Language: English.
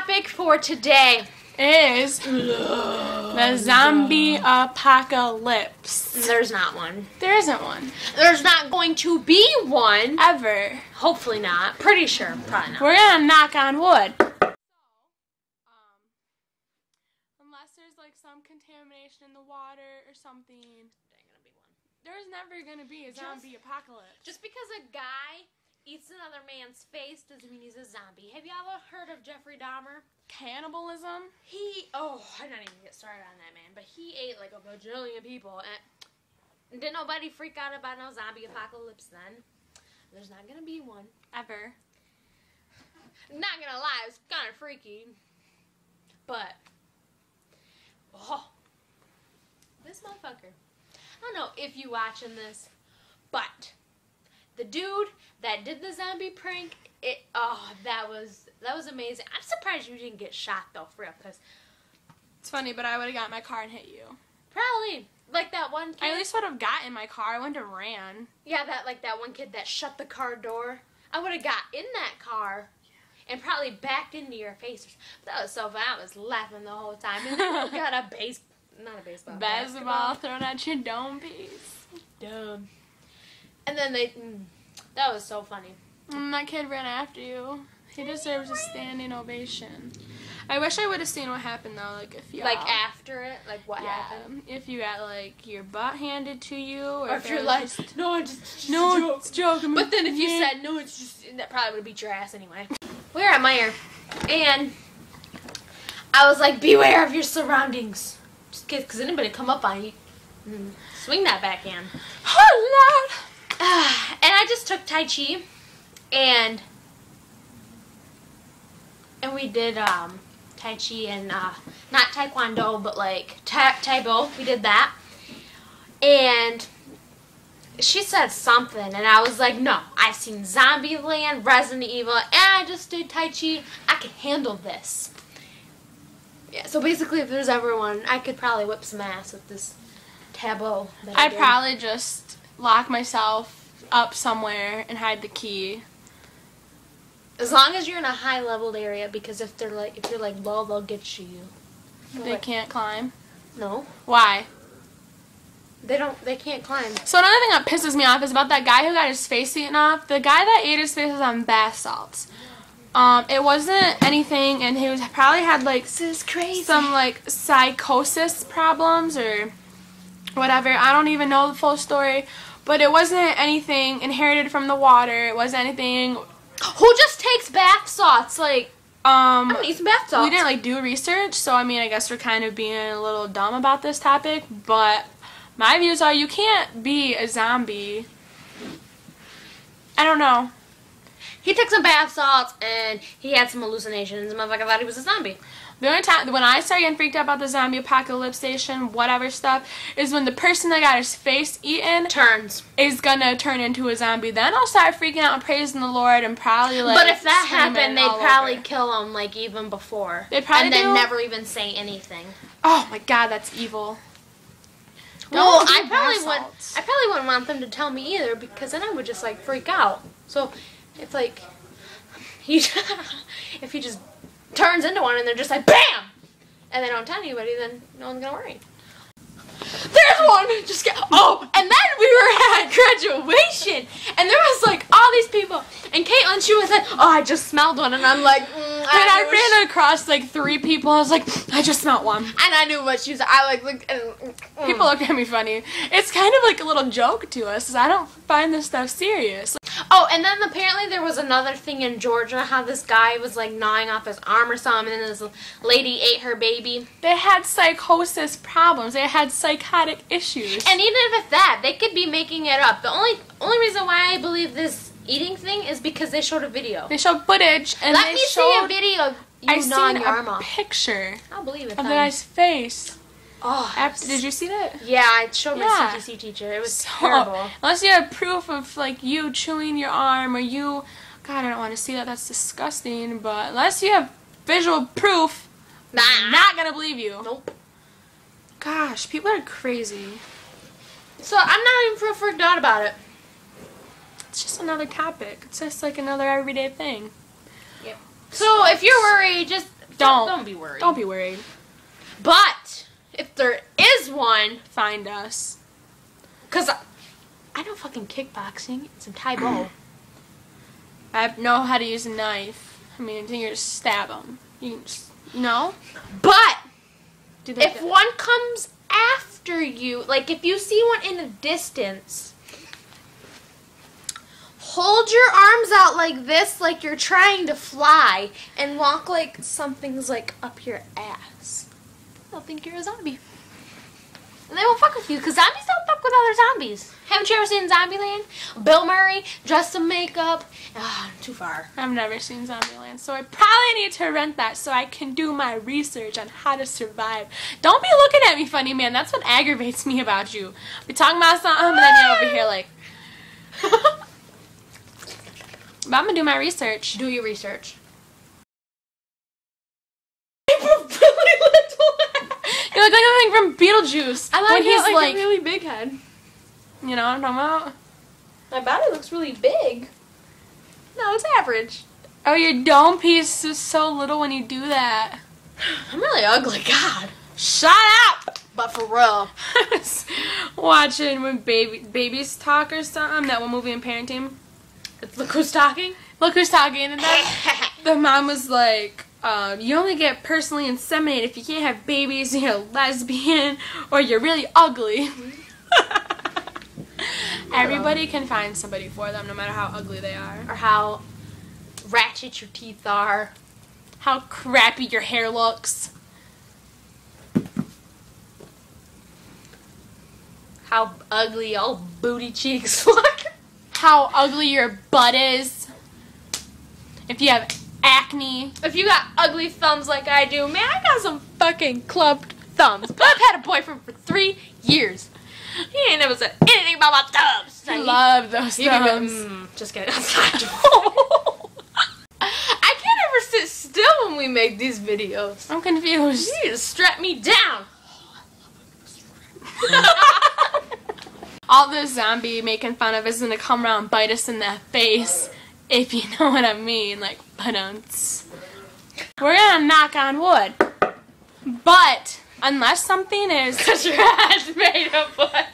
topic for today is the zombie apocalypse. There's not one. There isn't one. There's not going to be one. Ever. Hopefully not. Pretty sure. Probably not. We're gonna knock on wood. Unless there's like some contamination in the water or something. There ain't gonna be one. There's never gonna be a zombie apocalypse. Just because a guy eats another man's face doesn't mean he's a zombie. Have you ever heard of Jeffrey Dahmer? Cannibalism? I didn't even get started on that, man. But he ate like a bajillion people. And didn't nobody freak out about no zombie apocalypse then? There's not gonna be one. Ever. Not gonna lie, it's kind of freaky. But, this motherfucker. I don't know if you watching this, but the dude that did the zombie prank, that was amazing. I'm surprised you didn't get shot though, for real, because it's funny, but I would have got in my car and hit you. Probably. Like that one kid. I at least would have got in my car. I wouldn't have ran. Yeah, that one kid that shut the car door. I would have got in that car and probably backed into your face. That was so fun. I was laughing the whole time. And then you got not a baseball. Basketball thrown at your dome piece. Dumb. And then that was so funny. And that kid ran after you. He deserves a standing ovation. I wish I would have seen what happened though, like if you after it, like what happened. If you got like your butt handed to you, or if you're like, no, it's a joke. But then if you said no, it's just, that probably would have beat your ass anyway. We were at Meyer, and I was like, beware of your surroundings. Just in case, because anybody come up on you, swing that backhand. Oh Lord! And I just took Tai Chi, and we did Tai Chi and not Taekwondo, but like Taibo. We did that, and she said something, and I was like, no, I've seen Zombieland, Resident Evil, and I just did Tai Chi. I can handle this. Yeah. So basically, if there's ever one, I could probably whip some ass with this Taibo. I'd probably just lock myself up somewhere and hide the key. As long as you're in a high-leveled area, because if you're like low, they'll get you. They can't climb? No. Why? They can't climb. So another thing that pisses me off is about that guy who got his face eaten off. The guy that ate his face was on bath salts. It wasn't anything, and he probably had like this is crazy. Some like psychosis problems or whatever. I don't even know the full story, but it wasn't anything inherited from the water. It wasn't anything. Who just takes bath salts? Like, I'm gonna eat some bath salts. We didn't like do research, so I mean, I guess we're kind of being a little dumb about this topic. But my views are, you can't be a zombie. I don't know. He took some bath salts and he had some hallucinations. The motherfucker thought he was a zombie. The only time when I started getting freaked out about the zombie apocalypse station, whatever stuff, is when the person that got his face eaten is gonna turn into a zombie. Then I'll start freaking out and praising the Lord and probably like. But if that happened, they'd probably kill him like even before. They'd probably and then never even say anything. Oh my God, that's evil. Well, I probably wouldn't want them to tell me either, because then I would just like freak out. So it's like if he just turns into one and they're just like BAM, and they don't tell anybody, then no one's gonna worry. There's one. And then we were at graduation, and there was like all these people, and Caitlin, she was like, oh, I just smelled one, and I'm like, I ran across like 3 people. I was like, I just smelled one, and I knew what she was. I like looked. People look at me funny. It's kind of like a little joke to us, because I don't find this stuff serious. Oh, and then apparently there was another thing in Georgia, how this guy was like gnawing off his arm or something, and then this lady ate her baby. They had psychosis problems. They had psychotic issues. And even if that, they could be making it up. The only reason why I believe this eating thing is because they showed a video. They showed footage, and Let me see a video of you gnawing your arm off. I seen a picture. I'll believe it. Of the guy's face. Oh, did you see that? Yeah, I showed my CTC teacher. It was terrible. Unless you have proof of like you chewing your arm or you, God, I don't want to see that. That's disgusting. But unless you have visual proof, I'm not gonna believe you. Nope. Gosh, people are crazy. So I'm not even so freaked out about it. It's just another topic. It's just like another everyday thing. Yep. So if you're worried, just Don't be worried. Don't be worried. But if there is one, find us. Cause I know fucking kickboxing. It's a Thai bow. I know how to use a knife. I mean, you just stab them. You can just, no. But if one comes after you, like if you see one in a distance, hold your arms out like this, like you're trying to fly, and walk like something's like up your ass. They'll think you're a zombie. And they won't fuck with you, because zombies don't fuck with other zombies. Haven't you ever seen Zombieland? Bill Murray, dressed in makeup. Too far. I've never seen Zombieland, so I probably need to rent that so I can do my research on how to survive. Don't be looking at me funny, man. That's what aggravates me about you. We're talking about something, and then you're over here like... But I'm going to do my research. Do your research. You look like something from Beetlejuice. I like he's like a really big head. You know what I'm talking about? My body looks really big. No, it's average. Oh, your dome piece is so little when you do that. I'm really ugly, God. Shut up! But for real. I was watching when babies talk or something, that one movie in parenting. Look who's talking? Look who's talking. And then the mom was like, you only get personally inseminated if you can't have babies, you're a lesbian, or you're really ugly. Everybody can find somebody for them, no matter how ugly they are. Or how ratchet your teeth are. How crappy your hair looks. How ugly your booty cheeks look. How ugly your butt is. If you have acne. If you got ugly thumbs like I do, man, I got some fucking clubbed thumbs. But I've had a boyfriend for 3 years. He ain't never said anything about my thumbs. I love those thumbs. Just kidding. I can't ever sit still when we make these videos. I'm confused. You need to strap me down. All this zombie making fun of is gonna come around and bite us in the face. If you know what I mean, like Ba-Dum-Tss. We're gonna knock on wood. But unless something is... Because your ass made of wood.